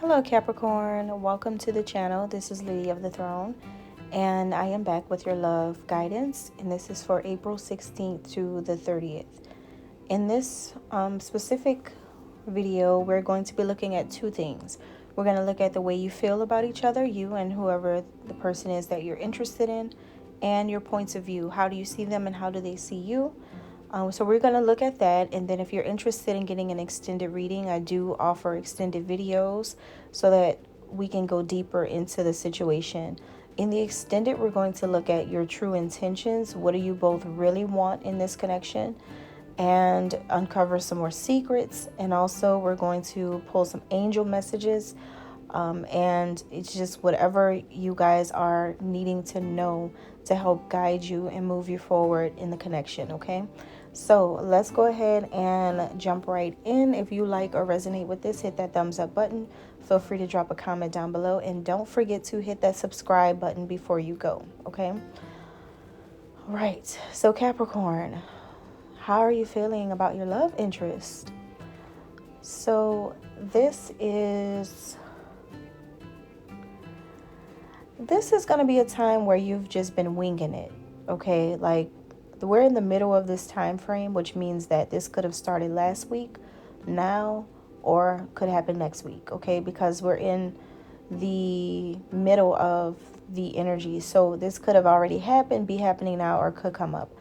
Hello Capricorn, welcome to the channel. This is Lady of the Throne and I am back with your love guidance, and this is for April 16th to the 30th. In this specific video, we're going to be looking at two things. We're going to look at the way you feel about each other, you and whoever the person is that you're interested in, and your points of view. How do you see them and how do they see you? So we're going to look at that, and then if you're interested in getting an extended reading, I do offer extended videos so that we can go deeper into the situation. In the extended, we're going to look at your true intentions. What do you both really want in this connection? And uncover some more secrets. And also we're going to pull some angel messages. And it's just whatever you guys are needing to know to help guide you and move you forward in the connection, okay? So let's go ahead and jump right in. If you like or resonate with this, hit that thumbs up button. Feel free to drop a comment down below. And don't forget to hit that subscribe button before you go, okay? All right, so Capricorn, how are you feeling about your love interest? So this is going to be a time where you've just been winging it, okay? Like, we're in the middle of this time frame, which means that this could have started last week, now, or could happen next week, okay? Because we're in the middle of the energy. So this could have already happened, be happening now, or could come up.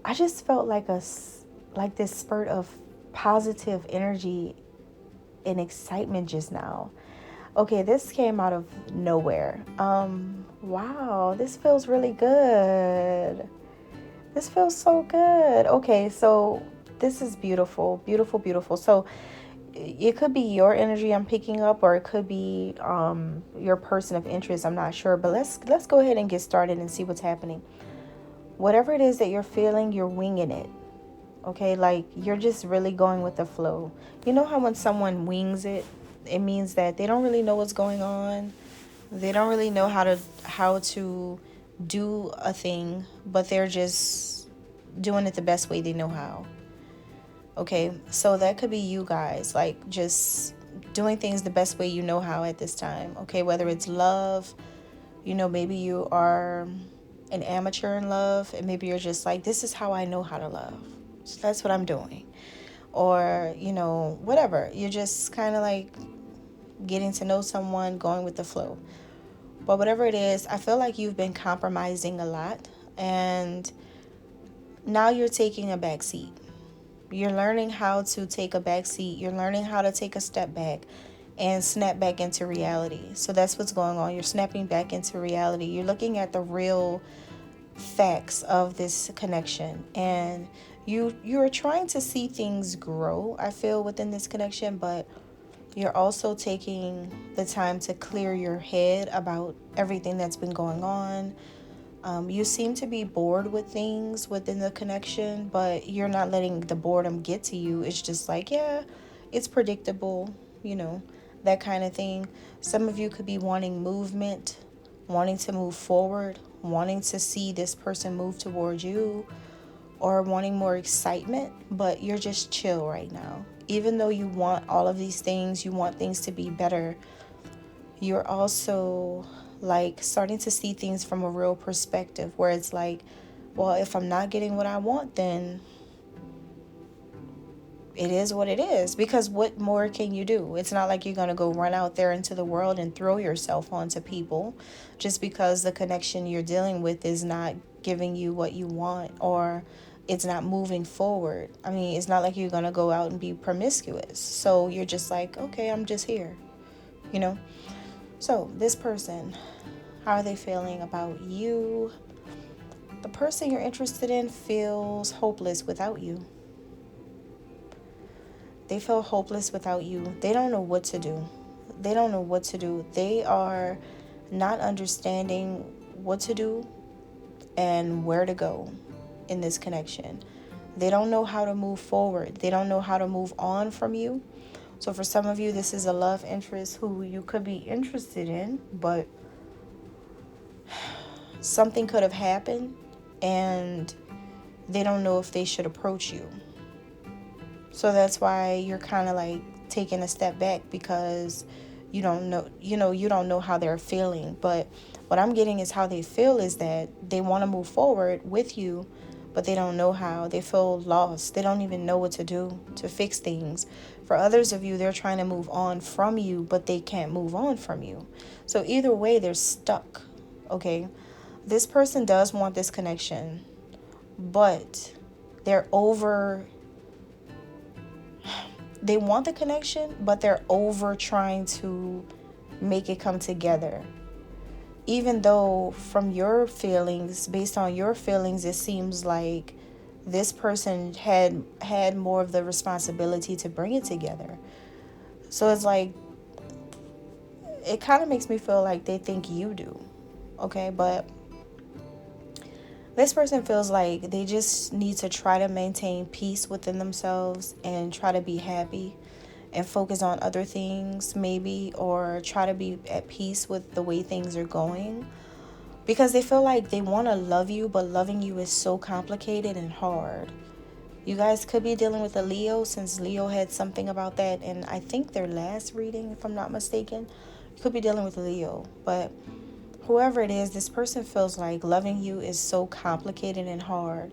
I just felt like this spurt of positive energy and excitement just now. Okay, this came out of nowhere. Wow, this feels really good. This feels so good. Okay, so this is beautiful, beautiful, beautiful. So it could be your energy I'm picking up, or it could be your person of interest. I'm not sure, but let's go ahead and get started and see what's happening. Whatever it is that you're feeling, you're winging it. Okay, like you're just really going with the flow. You know how when someone wings it, it means that they don't really know what's going on. They don't really know how to do a thing, but they're just doing it the best way they know how. Okay, so that could be you guys, like just doing things the best way you know how at this time. Okay, whether it's love, maybe you are an amateur in love, and maybe you're just like, this is how I know how to love. So that's what I'm doing. Or, whatever. You're just kind of like getting to know someone, going with the flow. But whatever it is, I feel like you've been compromising a lot, and now you're taking a back seat. You're learning how to take a back seat. You're learning how to take a step back and snap back into reality. So that's what's going on. You're snapping back into reality. You're looking at the real facts of this connection, and you're trying to see things grow, I feel, within this connection, but you're also taking the time to clear your head about everything that's been going on. You seem to be bored with things within the connection, but you're not letting the boredom get to you. It's just like, yeah, it's predictable, that kind of thing. Some of you could be wanting movement, wanting to move forward, wanting to see this person move towards you, or wanting more excitement, but you're just chill right now. Even though you want all of these things, you want things to be better, you're also like starting to see things from a real perspective, where it's like, well, if I'm not getting what I want, then it is what it is, because what more can you do? It's not like you're going to go run out there into the world and throw yourself onto people just because the connection you're dealing with is not giving you what you want, or it's not moving forward. I mean, it's not like you're going to go out and be promiscuous. So you're just like, okay, I'm just here, So this person, how are they feeling about you? The person you're interested in feels hopeless without you. They feel hopeless without you. They don't know what to do. They don't know what to do. They are not understanding what to do and where to go in this connection. They don't know how to move forward. They don't know how to move on from you. So for some of you, this is a love interest who you could be interested in, but something could have happened and they don't know if they should approach you. So that's why you're kind of like taking a step back, because you don't know, you don't know how they're feeling. But what I'm getting is how they feel is that they want to move forward with you, but they don't know how. They feel lost. They don't even know what to do to fix things. For others of you, they're trying to move on from you, but they can't move on from you. So either way, they're stuck. Okay. This person does want this connection, but they're over, they want the connection, but they're over trying to make it come together. Even though from your feelings, based on your feelings, it seems like this person had more of the responsibility to bring it together. So it's like, it kind of makes me feel like they think you do. Okay, but this person feels like they just need to try to maintain peace within themselves and try to be happy and focus on other things, maybe, or try to be at peace with the way things are going, because they feel like they want to love you, but loving you is so complicated and hard. You guys could be dealing with a Leo, since Leo had something about that, and I think their last reading, if I'm not mistaken, you could be dealing with a Leo. But whoever it is, this person feels like loving you is so complicated and hard,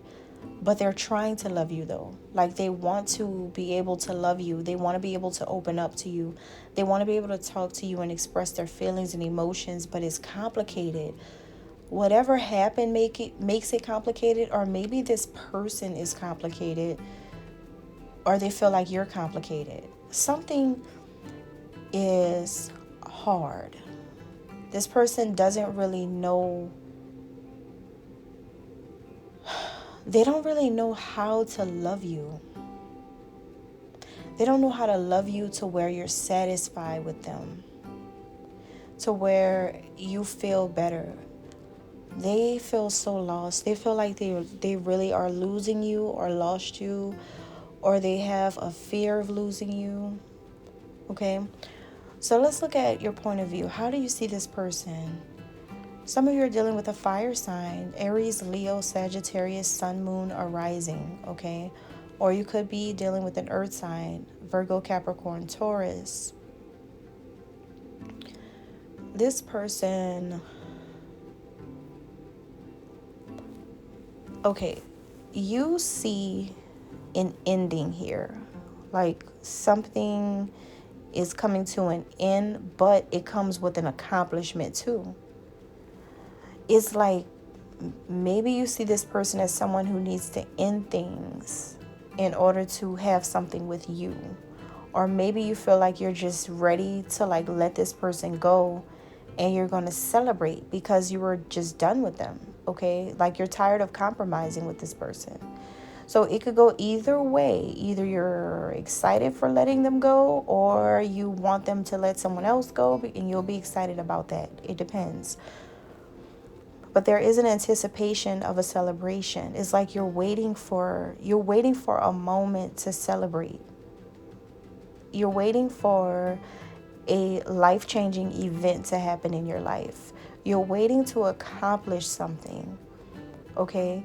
but they're trying to love you though. Like, they want to be able to love you. They want to be able to open up to you. They want to be able to talk to you and express their feelings and emotions, but it's complicated. Whatever happened makes it complicated, or maybe this person is complicated, or they feel like you're complicated. Something is hard. This person doesn't really know, they don't really know how to love you. They don't know how to love you to where you're satisfied with them, to where you feel better. They feel so lost. They feel like they really are losing you or lost you, or they have a fear of losing you. Okay? So let's look at your point of view. How do you see this person? Some of you are dealing with a fire sign: Aries, Leo, Sagittarius, Sun, Moon, or Rising. Okay? Or you could be dealing with an earth sign: Virgo, Capricorn, Taurus. This person, okay, you see an ending here. Like, something is coming to an end, but it comes with an accomplishment too. It's like, maybe you see this person as someone who needs to end things in order to have something with you. Or maybe you feel like you're just ready to like let this person go, and you're going to celebrate because you were just done with them. Okay? Like, you're tired of compromising with this person. So it could go either way. Either you're excited for letting them go, or you want them to let someone else go, and you'll be excited about that. It depends. But there is an anticipation of a celebration. It's like you're waiting for a moment to celebrate. You're waiting for a life-changing event to happen in your life. You're waiting to accomplish something. Okay?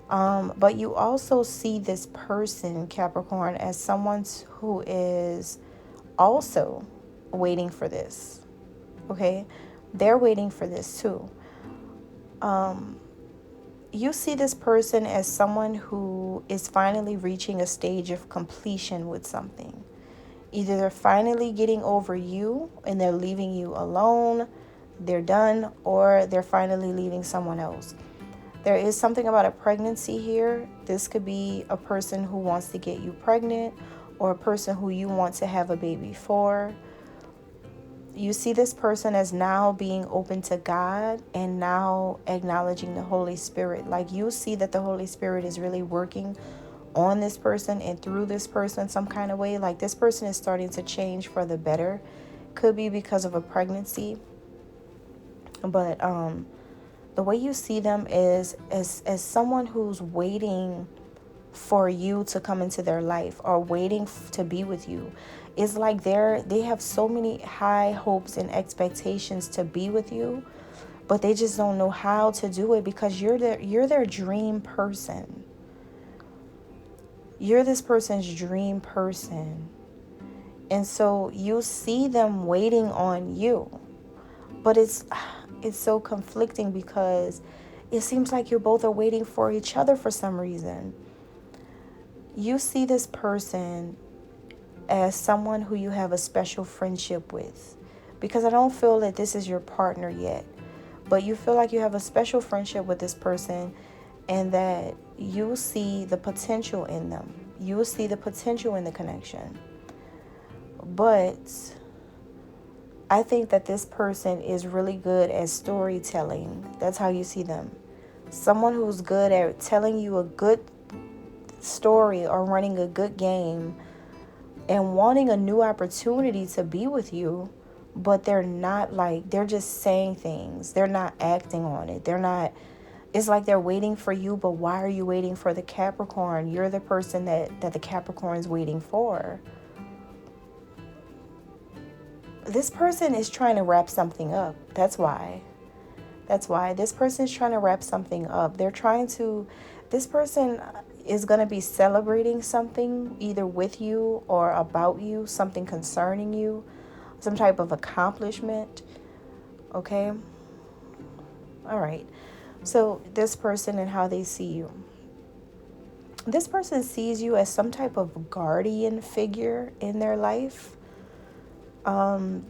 But you also see this person, Capricorn, as someone who is also waiting for this. Okay? They're waiting for this too. You see this person as someone who is finally reaching a stage of completion with something. Either they're finally getting over you and they're leaving you alone, they're done, or they're finally leaving someone else. There is something about a pregnancy here. This could be a person who wants to get you pregnant, or a person who you want to have a baby for. You see this person as now being open to God and now acknowledging the Holy Spirit. Like, you see that the Holy Spirit is really working on this person and through this person some kind of way. Like, this person is starting to change for the better. Could be because of a pregnancy. But the way you see them is as someone who's waiting for you to come into their life, or waiting to be with you. It's like they have so many high hopes and expectations to be with you, but they just don't know how to do it, because you're their dream person. You're this person's dream person. And so you see them waiting on you. But it's so conflicting because it seems like you both are waiting for each other for some reason. You see this person as someone who you have a special friendship with, because I don't feel that this is your partner yet, but you feel like you have a special friendship with this person and that you see the potential in them. You see the potential in the connection. But I think that this person is really good at storytelling. That's how you see them. Someone who's good at telling you a good story or running a good game and wanting a new opportunity to be with you, but they're not like, they're just saying things. They're not acting on it. It's like they're waiting for you, but why are you waiting for the Capricorn? You're the person that the Capricorn is waiting for. This person is trying to wrap something up. That's why this person is trying to wrap something up. This person is going to be celebrating something either with you or about you, something concerning you, some type of accomplishment. Okay? All right. So this person and how they see you. This person sees you as some type of guardian figure in their life.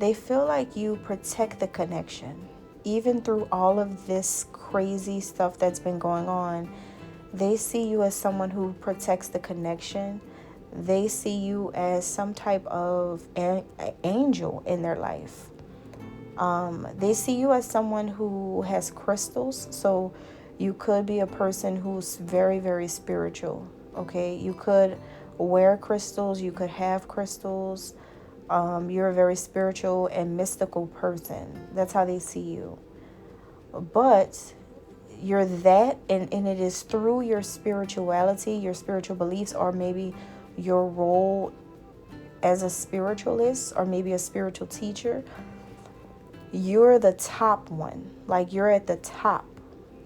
They feel like you protect the connection. Even through all of this crazy stuff that's been going on, they see you as someone who protects the connection. They see you as some type of angel in their life. They see you as someone who has crystals. So you could be a person who's very, very spiritual. Okay, you could wear crystals. You could have crystals. You're a very spiritual and mystical person. That's how they see you. But you're that, and it is through your spirituality, your spiritual beliefs, or maybe your role as a spiritualist or maybe a spiritual teacher. You're the top one. Like, you're at the top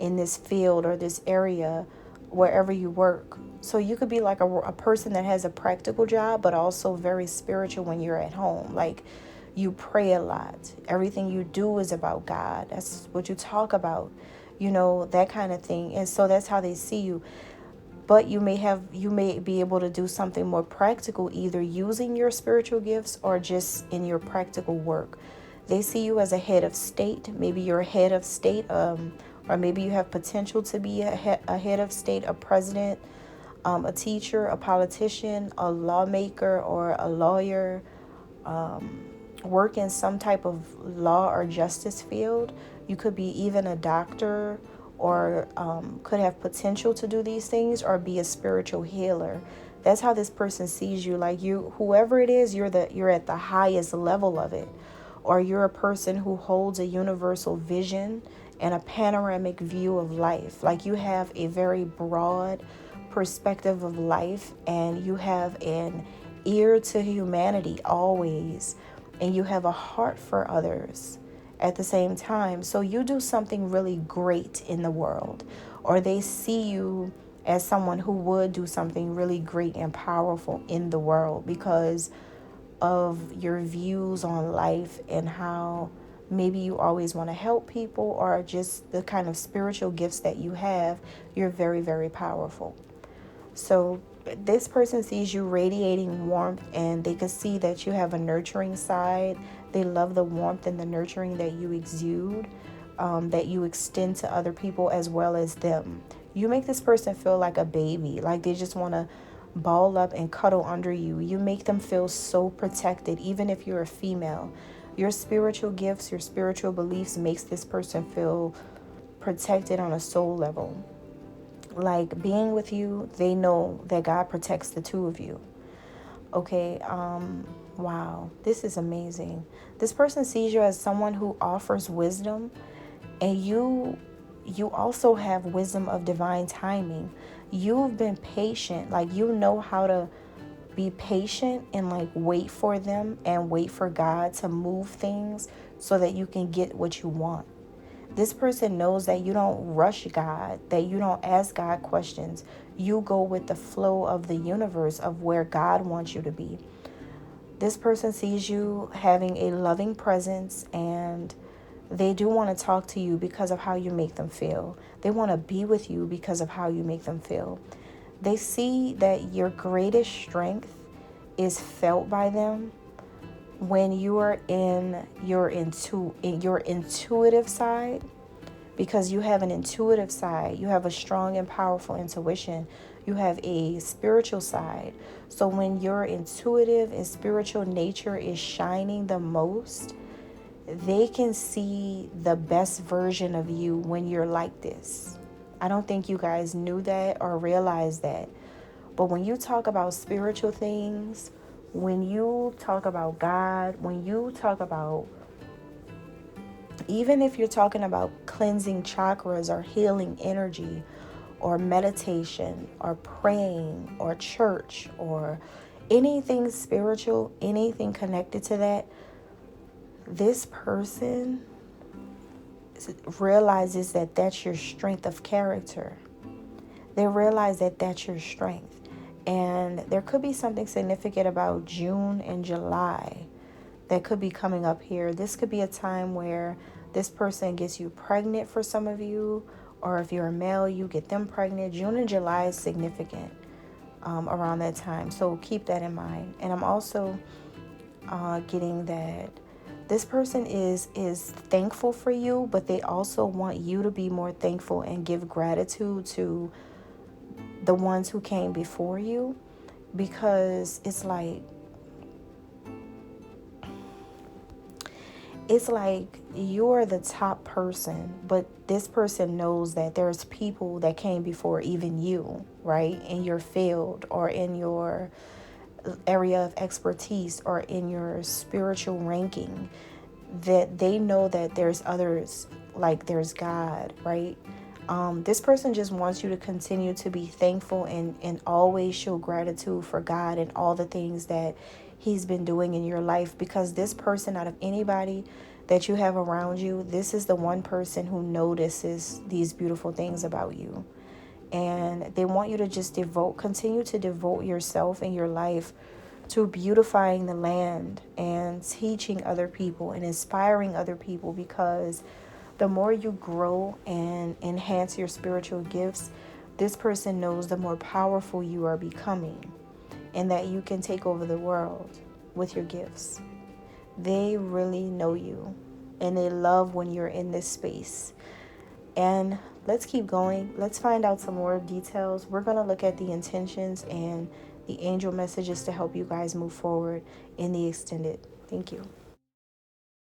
in this field or this area wherever you work. So you could be like a person that has a practical job, but also very spiritual when you're at home. Like, you pray a lot. Everything you do is about God. That's what you talk about, that kind of thing. And so that's how they see you. But you may be able to do something more practical, either using your spiritual gifts or just in your practical work. They see you as a head of state. Maybe you're a head of state, or maybe you have potential to be a head of state, a president, a teacher, a politician, a lawmaker, or a lawyer, work in some type of law or justice field. You could be even a doctor, or could have potential to do these things, or be a spiritual healer. That's how this person sees you. Like, whoever it is, you're at the highest level of it. Or you're a person who holds a universal vision and a panoramic view of life. Like, you have a very broad perspective of life, and you have an ear to humanity always, and you have a heart for others at the same time. So you do something really great in the world, or they see you as someone who would do something really great and powerful in the world because of your views on life and how maybe you always want to help people, or just the kind of spiritual gifts that you have. You're very, very powerful. So this person sees you radiating warmth, and they can see that you have a nurturing side. They love the warmth and the nurturing that you exude, that you extend to other people as well as them. You make this person feel like a baby, like they just want to ball up and cuddle under you. You make them feel so protected, even if you're a female. Your spiritual gifts, your spiritual beliefs makes this person feel protected on a soul level. Like, being with you, they know that God protects the two of you. Okay, wow, this is amazing. This person sees you as someone who offers wisdom, and you also have wisdom of divine timing. You've been patient. Like, you know how to be patient and like wait for them and wait for God to move things so that you can get what you want. This person knows that you don't rush God, that you don't ask God questions. You go with the flow of the universe, of where God wants you to be. This person sees you having a loving presence, and they do want to talk to you because of how you make them feel. They want to be with you because of how you make them feel. They see that your greatest strength is felt by them when you are in your intuitive side, because you have an intuitive side. You have a strong and powerful intuition. You have a spiritual side. So when your intuitive and spiritual nature is shining the most, they can see the best version of you when you're like this. I don't think you guys knew that or realized that. But when you talk about spiritual things, when you talk about God, when you talk about, even if you're talking about cleansing chakras or healing energy or meditation or praying or church or anything spiritual, anything connected to that, this person realizes that that's your strength of character. They realize that that's your strength. And there could be something significant about June and July that could be coming up here. This could be a time where this person gets you pregnant for some of you, or if you're a male, you get them pregnant. June and July is significant around that time. So keep that in mind. And I'm also getting that this person is thankful for you, but they also want you to be more thankful and give gratitude to the ones who came before you, because it's like you're the top person, but this person knows that there's people that came before even you, right? In your field or in your area of expertise or in your spiritual ranking, that they know that there's others, like there's God, right? This person just wants you to continue to be thankful and always show gratitude for God and all the things that He's been doing in your life, because this person, out of anybody that you have around you, this is the one person who notices these beautiful things about you. And they want you to just continue to devote yourself and your life to beautifying the land and teaching other people and inspiring other people, because the more you grow and enhance your spiritual gifts, this person knows the more powerful you are becoming and that you can take over the world with your gifts. They really know you and they love when you're in this space. And let's keep going. Let's find out some more details. We're going to look at the intentions and the angel messages to help you guys move forward in the extended. Thank you.